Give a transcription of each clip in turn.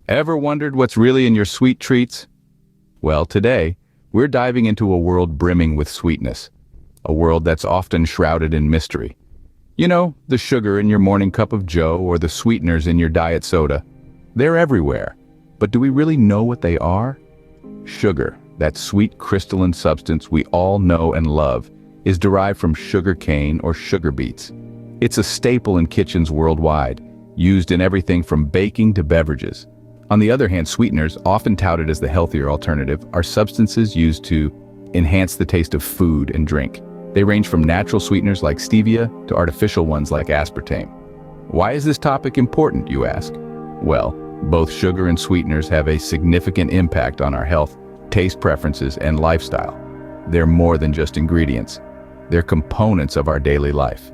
Ever wondered what's really in your sweet treats? Well, today, we're diving into a world brimming with sweetness, a world that's often shrouded in mystery. You know, the sugar in your morning cup of joe or the sweeteners in your diet soda. They're everywhere. But do we really know what they are? Sugar, that sweet crystalline substance we all know and love, is derived from sugar cane or sugar beets. It's a staple in kitchens worldwide, used in everything from baking to beverages. On the other hand, sweeteners, often touted as the healthier alternative, are substances used to enhance the taste of food and drink. They range from natural sweeteners like stevia to artificial ones like aspartame. Why is this topic important, you ask? Well, both sugar and sweeteners have a significant impact on our health, taste preferences, and lifestyle. They're more than just ingredients. They're components of our daily life.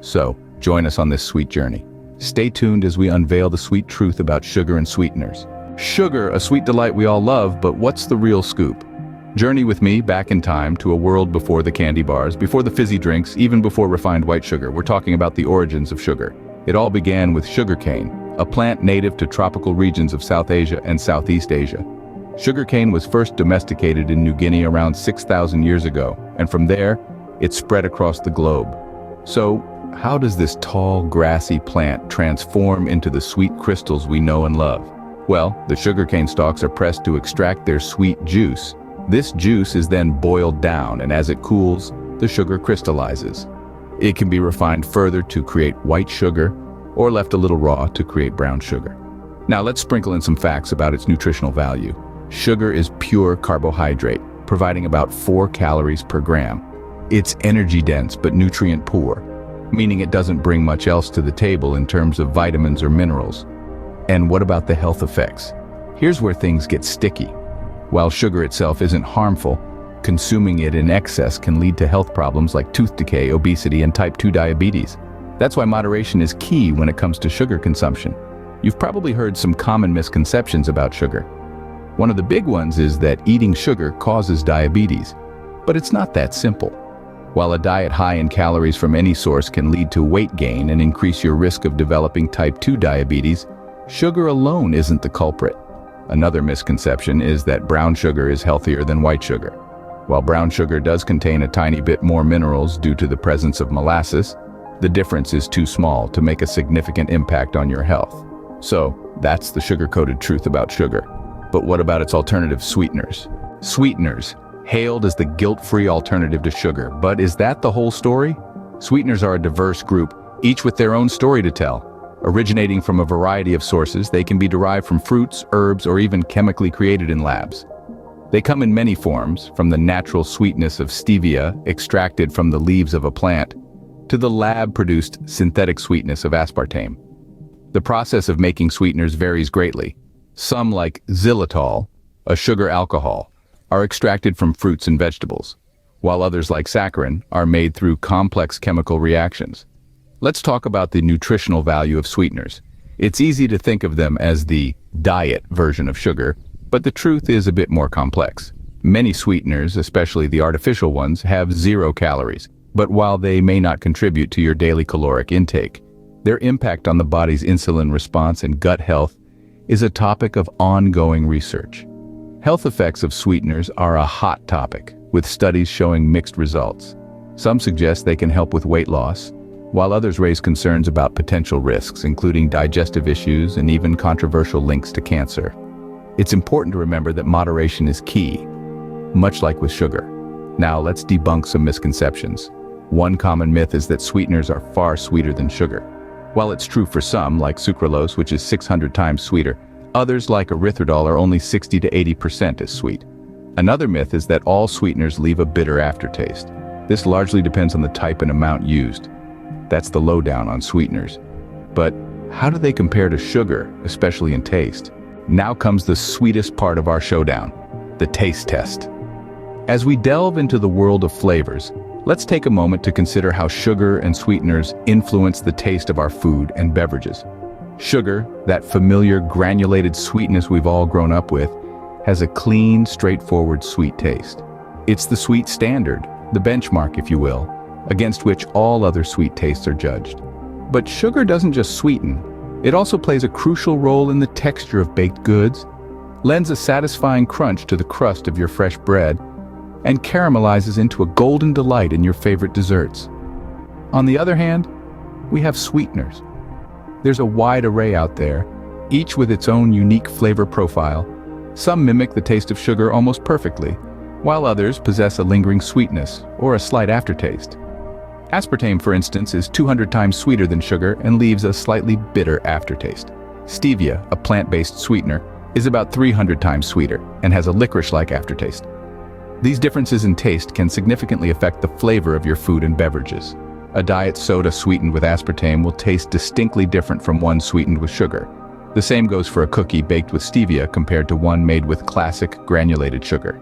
So, join us on this sweet journey. Stay tuned as we unveil the sweet truth about sugar and sweeteners. Sugar, a sweet delight we all love, but what's the real scoop? Journey with me back in time to a world before the candy bars, before the fizzy drinks, even before refined white sugar. We're talking about the origins of sugar. It all began with sugarcane, a plant native to tropical regions of South Asia and Southeast Asia. Sugarcane was first domesticated in New Guinea around 6,000 years ago, and from there, it spread across the globe. So, how does this tall, grassy plant transform into the sweet crystals we know and love? Well, the sugarcane stalks are pressed to extract their sweet juice. This juice is then boiled down, and as it cools, the sugar crystallizes. It can be refined further to create white sugar, or left a little raw to create brown sugar. Now let's sprinkle in some facts about its nutritional value. Sugar is pure carbohydrate, providing about 4 calories per gram. It's energy-dense but nutrient-poor, meaning it doesn't bring much else to the table in terms of vitamins or minerals. And what about the health effects? Here's where things get sticky. While sugar itself isn't harmful, consuming it in excess can lead to health problems like tooth decay, obesity, and type 2 diabetes. That's why moderation is key when it comes to sugar consumption. You've probably heard some common misconceptions about sugar. One of the big ones is that eating sugar causes diabetes. But it's not that simple. While a diet high in calories from any source can lead to weight gain and increase your risk of developing type 2 diabetes, sugar alone isn't the culprit. Another misconception is that brown sugar is healthier than white sugar. While brown sugar does contain a tiny bit more minerals due to the presence of molasses, the difference is too small to make a significant impact on your health. So, that's the sugar-coated truth about sugar. But what about its alternative sweeteners? Sweeteners, hailed as the guilt-free alternative to sugar. But is that the whole story? Sweeteners are a diverse group, each with their own story to tell. Originating from a variety of sources, they can be derived from fruits, herbs, or even chemically created in labs. They come in many forms, from the natural sweetness of stevia, extracted from the leaves of a plant, to the lab-produced synthetic sweetness of aspartame. The process of making sweeteners varies greatly. Some, like xylitol, a sugar alcohol, are extracted from fruits and vegetables, while others, like saccharin, are made through complex chemical reactions. Let's talk about the nutritional value of sweeteners. It's easy to think of them as the diet version of sugar, but the truth is a bit more complex. Many sweeteners, especially the artificial ones, have 0 calories, but while they may not contribute to your daily caloric intake, their impact on the body's insulin response and gut health is a topic of ongoing research. Health effects of sweeteners are a hot topic, with studies showing mixed results. Some suggest they can help with weight loss, while others raise concerns about potential risks, including digestive issues and even controversial links to cancer. It's important to remember that moderation is key, much like with sugar. Now let's debunk some misconceptions. One common myth is that sweeteners are far sweeter than sugar. While it's true for some, like sucralose, which is 600 times sweeter, others, like erythritol, are only 60 to 80% as sweet. Another myth is that all sweeteners leave a bitter aftertaste. This largely depends on the type and amount used. That's the lowdown on sweeteners. But how do they compare to sugar, especially in taste? Now comes the sweetest part of our showdown, the taste test. As we delve into the world of flavors, let's take a moment to consider how sugar and sweeteners influence the taste of our food and beverages. Sugar, that familiar granulated sweetness we've all grown up with, has a clean, straightforward sweet taste. It's the sweet standard, the benchmark, if you will, against which all other sweet tastes are judged. But sugar doesn't just sweeten, It also plays a crucial role in the texture of baked goods, lends a satisfying crunch to the crust of your fresh bread, and caramelizes into a golden delight in your favorite desserts. On the other hand, we have sweeteners. There's a wide array out there, each with its own unique flavor profile. Some mimic the taste of sugar almost perfectly, while others possess a lingering sweetness or a slight aftertaste. Aspartame, for instance, is 200 times sweeter than sugar and leaves a slightly bitter aftertaste. Stevia, a plant-based sweetener, is about 300 times sweeter and has a licorice-like aftertaste. These differences in taste can significantly affect the flavor of your food and beverages. A diet soda sweetened with aspartame will taste distinctly different from one sweetened with sugar. The same goes for a cookie baked with stevia compared to one made with classic granulated sugar.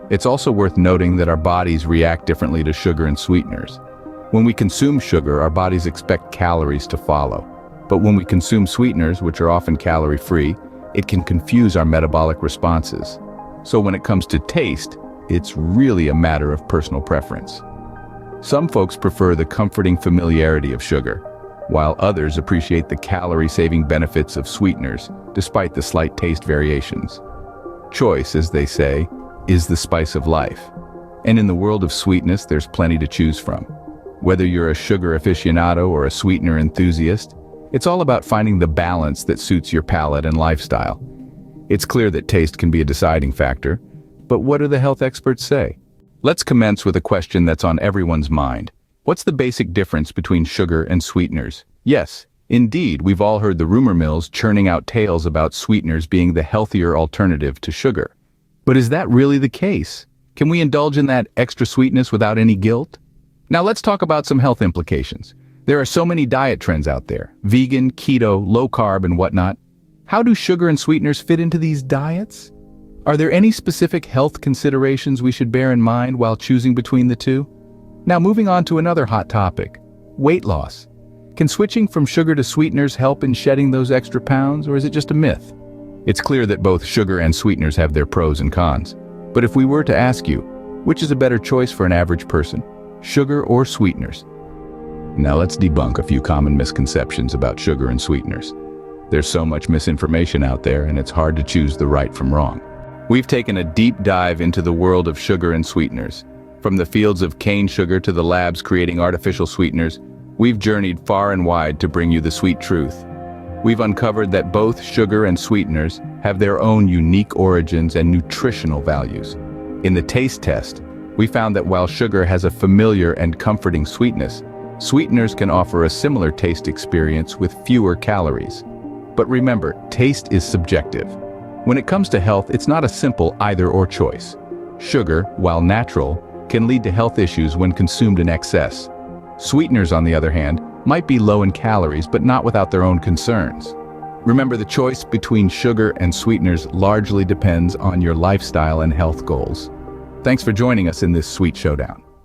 It's also worth noting that our bodies react differently to sugar and sweeteners. When we consume sugar, our bodies expect calories to follow. But when we consume sweeteners, which are often calorie-free, it can confuse our metabolic responses. So when it comes to taste, it's really a matter of personal preference. Some folks prefer the comforting familiarity of sugar, while others appreciate the calorie-saving benefits of sweeteners, despite the slight taste variations. Choice, as they say, is the spice of life. And in the world of sweetness, there's plenty to choose from. Whether you're a sugar aficionado or a sweetener enthusiast, it's all about finding the balance that suits your palate and lifestyle. It's clear that taste can be a deciding factor, but what do the health experts say? Let's commence with a question that's on everyone's mind. What's the basic difference between sugar and sweeteners? Yes, indeed, we've all heard the rumor mills churning out tales about sweeteners being the healthier alternative to sugar. But is that really the case? Can we indulge in that extra sweetness without any guilt? Now let's talk about some health implications. There are so many diet trends out there: vegan, keto, low carb, and whatnot. How do sugar and sweeteners fit into these diets? Are there any specific health considerations we should bear in mind while choosing between the two? Now moving on to another hot topic: weight loss. Can switching from sugar to sweeteners help in shedding those extra pounds, or is it just a myth? It's clear that both sugar and sweeteners have their pros and cons. But if we were to ask you, which is a better choice for an average person, sugar or sweeteners? Now let's debunk a few common misconceptions about sugar and sweeteners. There's so much misinformation out there, and it's hard to choose the right from wrong. We've taken a deep dive into the world of sugar and sweeteners. From the fields of cane sugar to the labs creating artificial sweeteners, we've journeyed far and wide to bring you the sweet truth. We've uncovered that both sugar and sweeteners have their own unique origins and nutritional values. In the taste test, we found that while sugar has a familiar and comforting sweetness, sweeteners can offer a similar taste experience with fewer calories. But remember, taste is subjective. When it comes to health, it's not a simple either-or choice. Sugar, while natural, can lead to health issues when consumed in excess. Sweeteners, on the other hand, might be low in calories but not without their own concerns. Remember, the choice between sugar and sweeteners largely depends on your lifestyle and health goals. Thanks for joining us in this sweet showdown.